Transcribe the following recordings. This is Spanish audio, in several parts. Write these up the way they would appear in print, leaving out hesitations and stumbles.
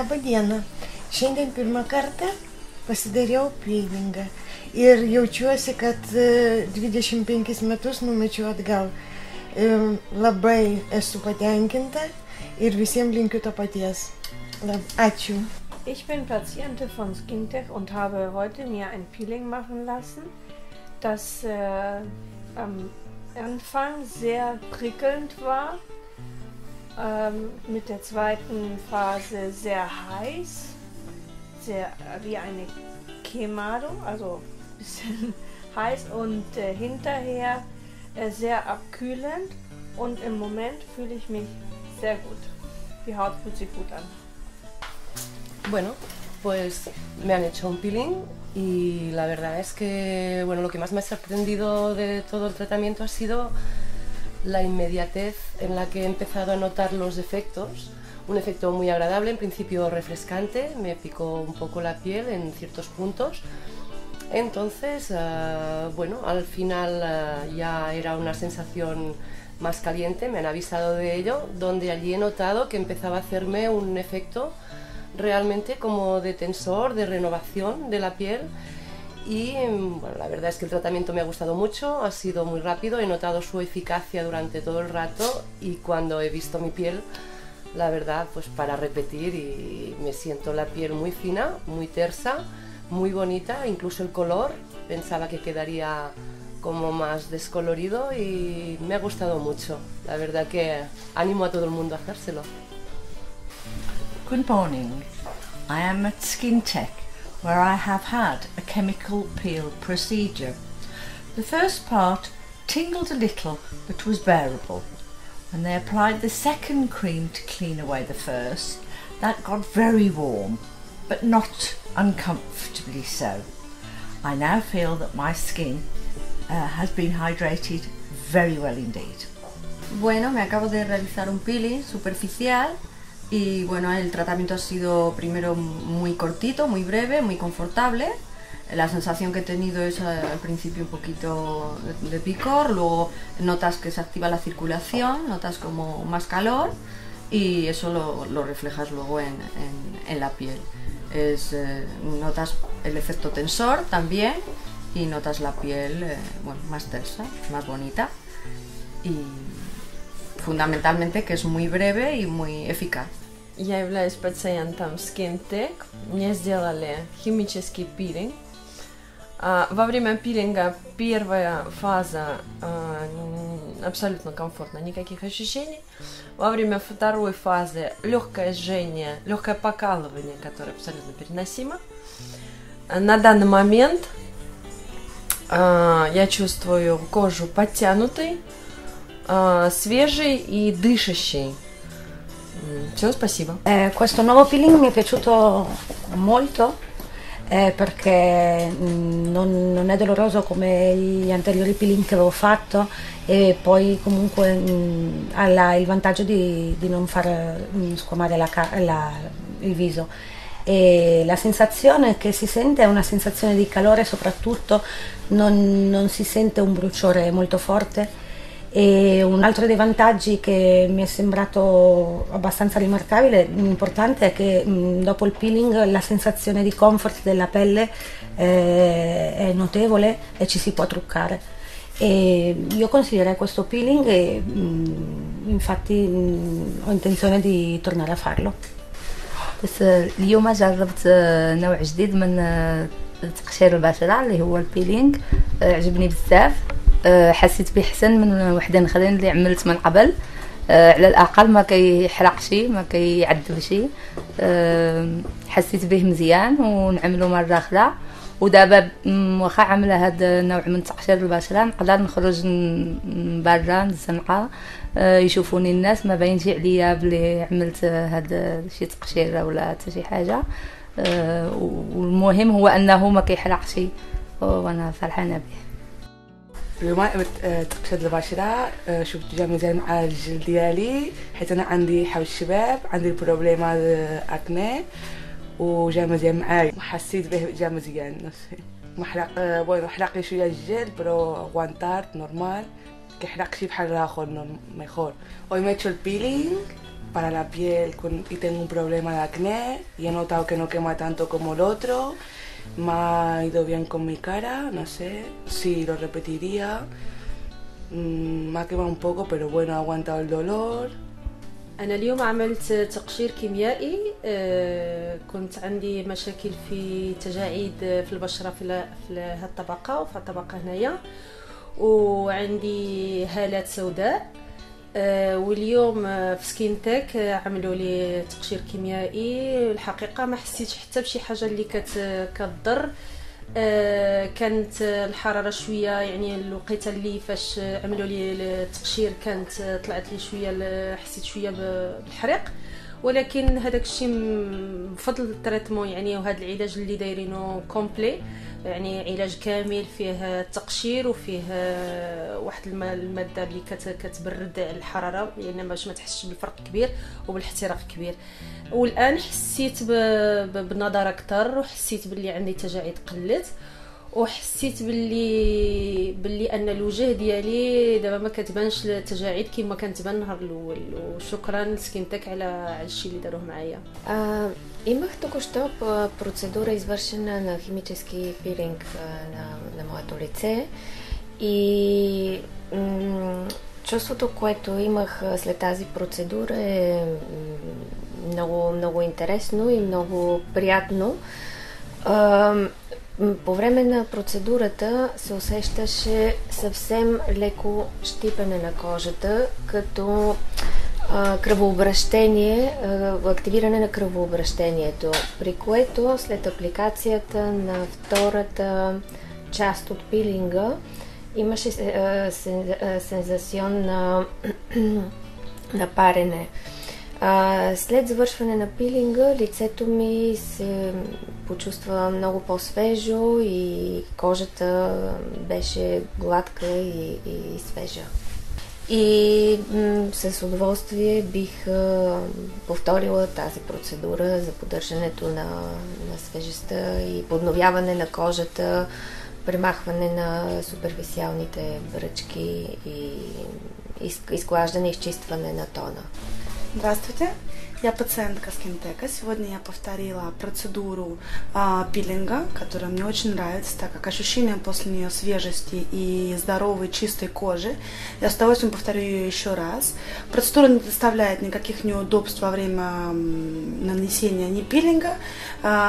Labą dieną. Šiandien pirmą kartą pasidariau peelingą ir jaučiuosi, kad 25 metus numečiau atgal. Labai esu patenkinta ir visiems linkiu to paties. Ačiū. Ich bin Patientin von Skintech und habe heute mir ein Peeling machen lassen, das am Anfang sehr prickelnd war, mit der zweiten Phase sehr heiß, sehr wie eine Quemado, also ein bisschen heiß und hinterher sehr abkühlend und im Moment fühle ich mich sehr gut. Die Haut fühlt sich gut an. Bueno, pues me han hecho un peeling y la verdad es que bueno, lo que más me ha sorprendido de todo el tratamiento ha sido la inmediatez en la que he empezado a notar los efectos. Un efecto muy agradable, en principio refrescante, me picó un poco la piel en ciertos puntos. Entonces, bueno, al final ya era una sensación más caliente, me han avisado de ello, donde allí he notado que empezaba a hacerme un efecto realmente como de tensor, de renovación de la piel. Y bueno, la verdad es que el tratamiento me ha gustado mucho, ha sido muy rápido, he notado su eficacia durante todo el rato y cuando he visto mi piel, la verdad, pues para repetir, y me siento la piel muy fina, muy tersa, muy bonita, incluso el color, pensaba que quedaría como más descolorido y me ha gustado mucho. La verdad que animo a todo el mundo a hacérselo. Good morning. I am at Skintech, where I have had a chemical peel procedure. The first part tingled a little but was bearable. When they applied the second cream to clean away the first, that got very warm, but not uncomfortably so. I now feel that my skin has been hydrated very well indeed. Bueno, me acabo de realizar un peeling superficial y bueno, el tratamiento ha sido primero muy cortito, muy breve, muy confortable. La sensación que he tenido es al principio un poquito de picor, luego notas que se activa la circulación, notas como más calor y eso lo reflejas luego en la piel. Notas el efecto tensor también y notas la piel bueno, más tersa, más bonita y fundamentalmente que es muy breve y muy eficaz. Я являюсь пациентом Skintech. Мне сделали химический пилинг. Во время пилинга первая фаза абсолютно комфортно, никаких ощущений. Во время второй фазы легкое жжение, легкое покалывание, которое абсолютно переносимо. На данный момент я чувствую кожу подтянутой, свежей и дышащей. Все, спасибо. Questo nuovo peeling mi è piaciuto molto perché non è doloroso come gli anteriori peeling che avevo fatto e poi comunque ha il vantaggio di non far squamare il viso. E la sensazione che si sente è una sensazione di calore, soprattutto non si sente un bruciore molto forte. E un altro dei vantaggi che mi è sembrato abbastanza rimarcabile, importante, è che dopo il peeling la sensazione di comfort della pelle è notevole e ci si può truccare. E io consiglierei questo peeling e infatti ho intenzione di tornare a farlo. بس اليوم جربت نوع جديد من تقشير البشرة اللي هو البيلينغ. عجبني بزاف، حسيت به حسن من وحدين اخرين اللي عملت من قبل. على الاقل ما كيحرقش، ما كيعذبش. حسيت به مزيان ونعملو مره اخرى. ودابا واخا عامله هذا النوع من تقشير البشره نقدر نخرج برا نزنقه يشوفوني الناس ما باينش عليا بلي عملت هذا شي تقشيره ولا حتى شي حاجه. والمهم هو انه ما كيحرقش وانا فرحانه به. اليوم عملت تقشير البشرة، شفت جا مزيان مع الجلد ديالي حيت انا عندي حول الشباب، عندي البروبليم اكني وجا مزيان معايا، حسيت به جا مزيان محرق. بون حرق شويه الجلد برو غوانتارت نورمال، كيحرق شي بحال الاخر ميخور. Hoy me he hecho el peeling para la piel y tengo un problema de acné y he notado que no quema tanto como el otro. Me ha ido bien con mi cara, no sé si lo repetiría. Me ha quemado un poco, pero bueno, he aguantado el dolor. أنا اليوم عملت تقشير كيميائي. كنت عندي مشاكل في تجاعيد في البشرة في هالطبقة وفي الطبقة هنايا، وعندي هالات سوداء. واليوم في سكين تك عملوا لي تقشير كيميائي. الحقيقة ما حسيتش حتى بشي حاجة اللي كتضر. كانت الحرارة شوية، يعني الوقيته اللي فاش عملوا لي التقشير كانت طلعت لي شوية، حسيت شوية بالحريق، ولكن هذاك الشيء بفضل التريتمون يعني وهذا العلاج اللي دايرينه كومبلي، يعني علاج كامل فيه التقشير وفيه واحد الماده اللي كتبرد الحراره، يعني باش ما تحسش بالفرق كبير وبالاحتراق كبير. والان حسيت بالنضاره اكثر، وحسيت باللي عندي تجاعيد قلت، وحسيت باللي ان الوجه ديالي دابا ما كتبانش التجاعيد كما كانت تبان النهار الاول. وشكرا لسكينتك على الشيء اللي داروه معايا. Имах току-що процедура извършена на химически пилинг на моето лице и чувството, което имах след тази процедура е много, много интересно и много приятно. По време на процедурата се усещаше съвсем леко щипане на кожата, като кръвообращение, активиране на кръвообращението, при което след апликацията на втората част от пилинга имаше сензацион на парене. След завършване на пилинга лицето ми се почувства много по-свежо и кожата беше гладка и свежа. И с удоволствие бих повторила тази процедура за поддържането на свежестта и подновяване на кожата, премахване на суперфициалните бръчки и изглаждане и изчистване на тона. Здравствуйте, я пациентка Скинтека. Сегодня я повторила процедуру пилинга, которая мне очень нравится, так как ощущение после нее свежести и здоровой чистой кожи. Я с удовольствием повторю ее еще раз. Процедура не доставляет никаких неудобств во время нанесения ни пилинга,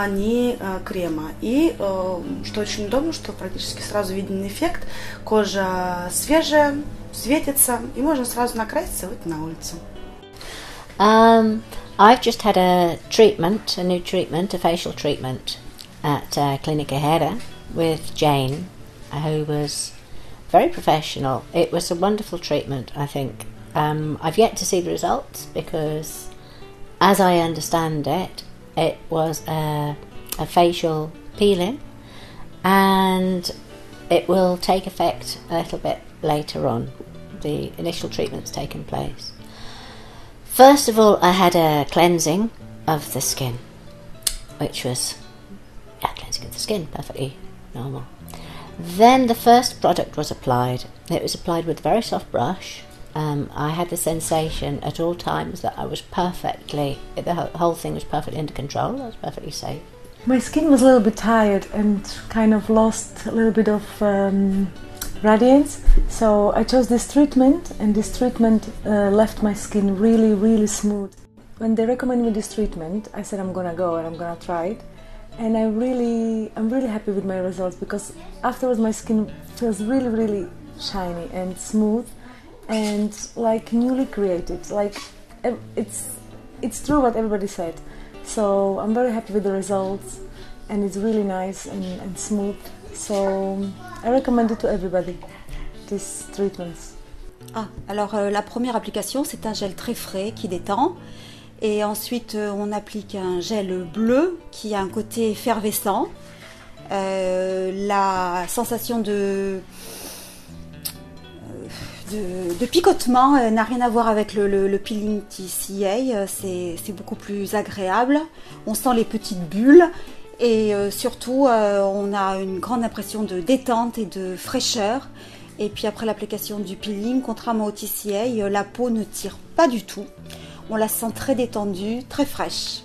ни крема. И что очень удобно, что практически сразу виден эффект. Кожа свежая, светится, и можно сразу накраситься и выйти на улицу. I've just had a new treatment, a facial treatment at Clinica Hera with Jane, who was very professional. It was a wonderful treatment, I think. I've yet to see the results because, as I understand it, it was a facial peeling and it will take effect a little bit later on. The initial treatment's taken place. First of all, I had a cleansing of the skin, which was, cleansing of the skin, perfectly normal. Then the first product was applied. It was applied with a very soft brush. I had the sensation at all times that I was the whole thing was perfectly under control, I was perfectly safe. My skin was a little bit tired and kind of lost a little bit of radiance, so I chose this treatment, and this treatment left my skin really, really smooth. When they recommended me this treatment, I said I'm gonna go and I'm gonna try it, and I'm really happy with my results because afterwards my skin feels really, really shiny and smooth and like newly created. Like it's true what everybody said. So I'm very happy with the results, and it's really nice and smooth. So I recommend it to everybody, these treatments. Alors la première application, c'est un gel très frais qui détend. Et ensuite, on applique un gel bleu qui a un côté effervescent. La sensation de picotement n'a rien à voir avec le peeling TCA. C'est beaucoup plus agréable. On sent les petites bulles. Et surtout, on a une grande impression de détente et de fraîcheur. Et puis après l'application du peeling, contrairement au TCA, la peau ne tire pas du tout. on la sent très détendue, très fraîche.